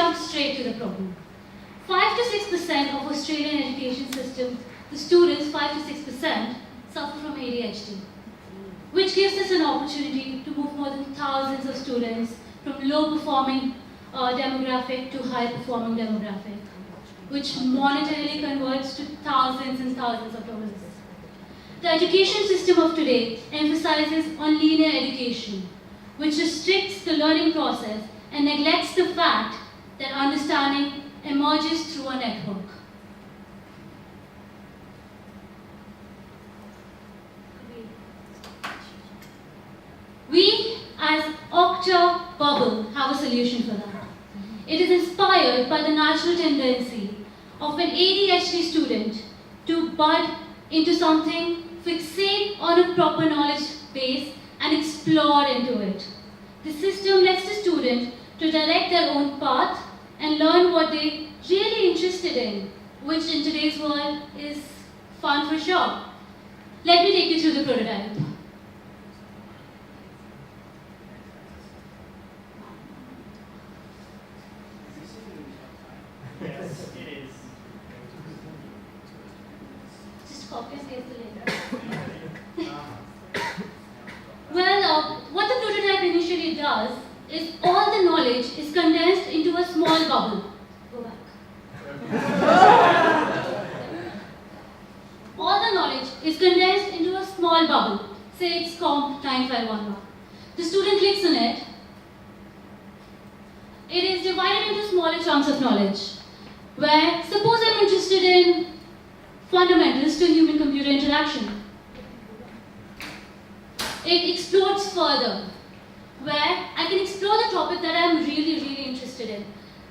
jump straight to the problem. 5 to 6% of Australian education system, the students, 5 to 6%, suffer from ADHD, which gives us an opportunity to move more than thousands of students from low-performing demographic to high-performing demographic, which monetarily converts to thousands and thousands of dollars. The education system of today emphasizes on linear education, which restricts the learning process and neglects the fact that understanding emerges through a network. We, as OctoBubble, have a solution for that. It is inspired by the natural tendency of an ADHD student to bud into something, fixate on a proper knowledge base, and explore into it. The system lets the student to direct their own path and learn what they're really interested in, which in today's world is fun for sure. Let me take you through the prototype. Yes, it is. Just copy and paste the link. Well, what the prototype initially does is all the knowledge is condensed into a small bubble. Go back. All the knowledge is condensed into a small bubble. Say it's Comp 9511. The student clicks on it. It is divided into smaller chunks of knowledge. Where, suppose I'm interested in fundamentals to human-computer interaction. It explodes further, where I can explore the topic that I'm really interested in.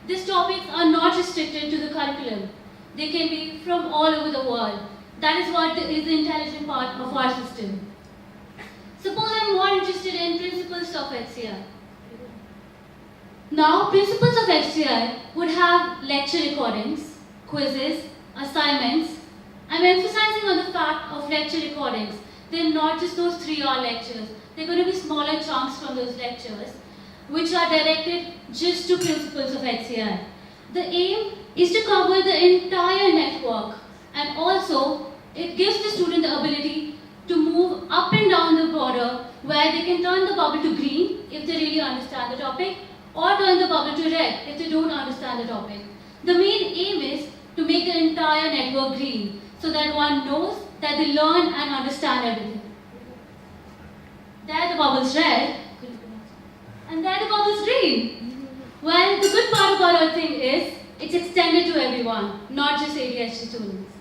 These topics are not restricted to the curriculum. They can be from all over the world. That is what is the intelligent part of our system. Suppose I'm more interested in principles of HCI. Now, principles of HCI would have lecture recordings, quizzes, assignments. I'm emphasizing on the fact of lecture recordings. They're not just those 3-hour lectures. They're going to be smaller chunks from those lectures, which are directed just to principles of HCI. The aim is to cover the entire network, and also it gives the student the ability to move up and down the border, where they can turn the bubble to green if they really understand the topic, or turn the bubble to red if they don't understand the topic. The main aim is to make the entire network green, so that one knows that they learn and understand everything. There the bubble's red, and there the bubble's green. Well, the good part about our thing is, it's extended to everyone, not just ADHD students.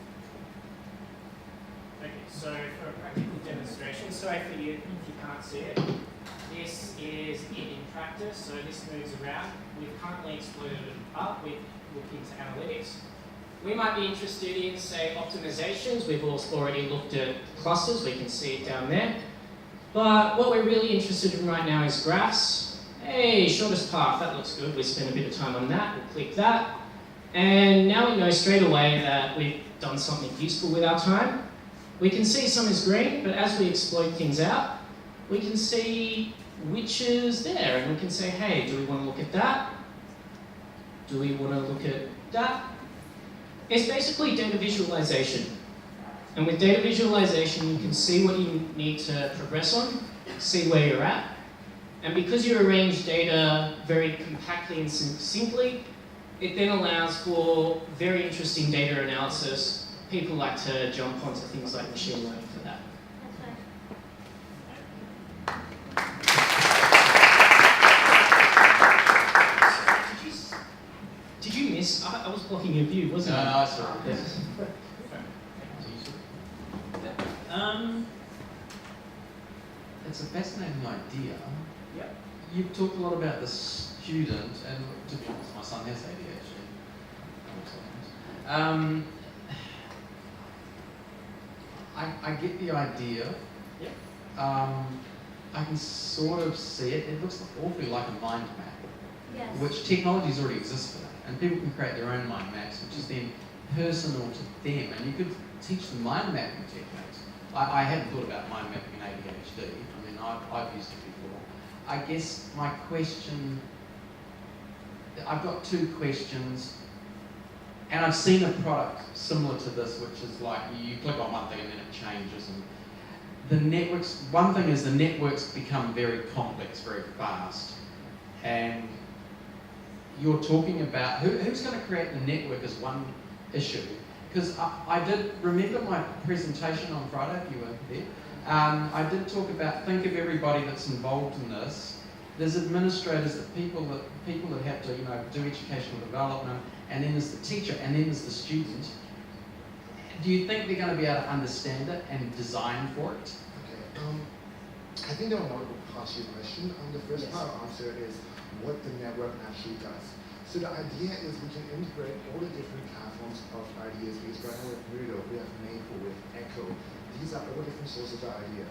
Okay, so for a practical demonstration, sorry for you if you can't see it. This is it in practice, so this moves around. We've currently exploded it up, we've looked into analytics. We might be interested in, say, optimizations. We've also already looked at clusters, we can see it down there. But what we're really interested in right now is graphs. Hey, shortest path, that looks good. We spend a bit of time on that, we'll click that. And now we know straight away that we've done something useful with our time. We can see some is green, but as we exploit things out, we can see which is there, and we can say, hey, do we want to look at that? Do we want to look at that? It's basically data visualization. And with data visualization, you can see what you need to progress on, see where you're at. And because you arrange data very compactly and succinctly, it then allows for very interesting data analysis. People like to jump onto things like machine learning for that. Did you miss? I was blocking your view, wasn't I? No, I saw it. Yes. It's a fascinating idea. Yep. You've talked a lot about the student, and to be honest, my son has ADHD. I get the idea. Yep. I can sort of see it. It looks awfully like a mind map, Yes. which technologies already exist for that. And people can create their own mind maps, which is then personal to them. And you could teach them mind mapping techniques. I hadn't thought about mind mapping in ADHD. I mean, I've used it before. I guess my question I've got two questions, and I've seen a product similar to this, which is like you click on one thing and then it changes. And the networks, one thing is the networks become very complex very fast, and you're talking about who's going to create the network is one issue. Because I did remember my presentation on Friday, if you were there. I did talk about think of everybody that's involved in this. There's administrators, people that have to do educational development, and then there's the teacher, and then there's the student. Do you think they're going to be able to understand it and design for it? Okay. I think there are multiple parts to your question. The first part of the answer is what the network actually does. So the idea is we can integrate all the different platforms of ideas, because right now we have Moodle, we have Maple, we have Echo. These are all different sources of idea.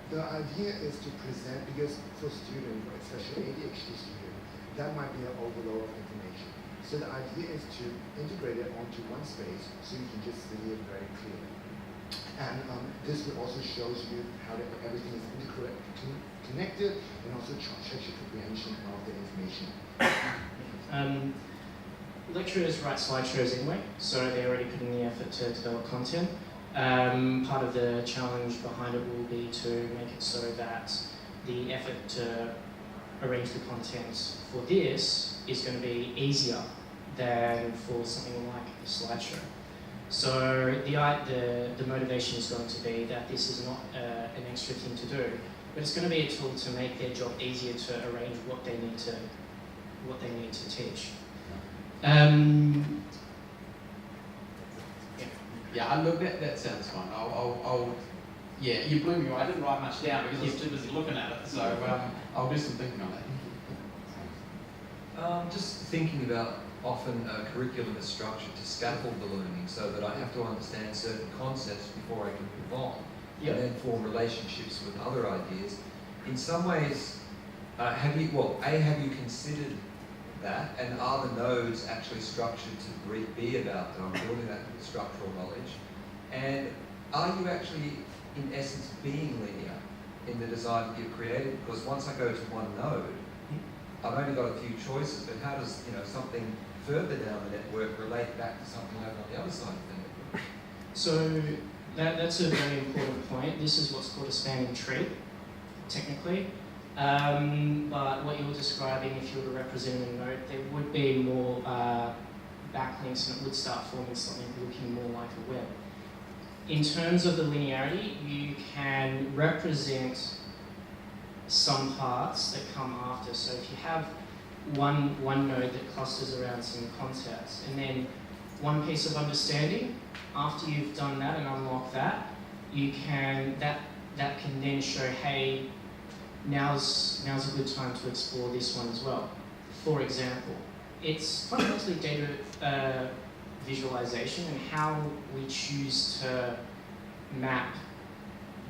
The idea is to present, because for students, especially ADHD students, that might be an overload of information. So the idea is to integrate it onto one space so you can just see it very clearly. And this will also shows you how everything is connected, and also checks your comprehension of the information. Lecturers write slideshows anyway, so they already put in the effort to develop content. Part of the challenge behind it will be to make it so that the effort to arrange the content for this is going to be easier than for something like a slideshow. So the motivation is going to be that this is not an extra thing to do, but it's going to be a tool to make their job easier to arrange what they need to teach. Yeah, look, that sounds fun. Yeah, you blew me away. I didn't write much down because I was too busy looking at it. So I'll do some thinking on that. Just thinking about often a curriculum is structured to scaffold the learning so that I have to understand certain concepts before I can move on, and then form relationships with other ideas. In some ways, have you considered that, and are the nodes actually structured to be about building that structural knowledge? And are you actually, in essence, being linear in the design that you've created? Because once I go to one node, I've only got a few choices, but how does something further down the network relate back to something over on the other side of the network? So that's a very important point. This is what's called a spanning tree, technically. But what you're describing, if you were to represent a node, there would be more backlinks, and it would start forming something looking more like a web. In terms of the linearity, you can represent some parts that come after. So if you have one node that clusters around some concepts, and then one piece of understanding, after you've done that and unlocked that, you can that can then show, hey, now's a good time to explore this one as well. For example, it's fundamentally data visualization and how we choose to map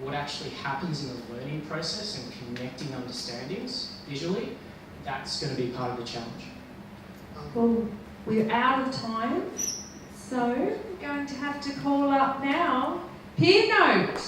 what actually happens in the learning process and connecting understandings visually. That's going to be part of the challenge. Well, we're out of time, so we're going to have to call up now Peer Note.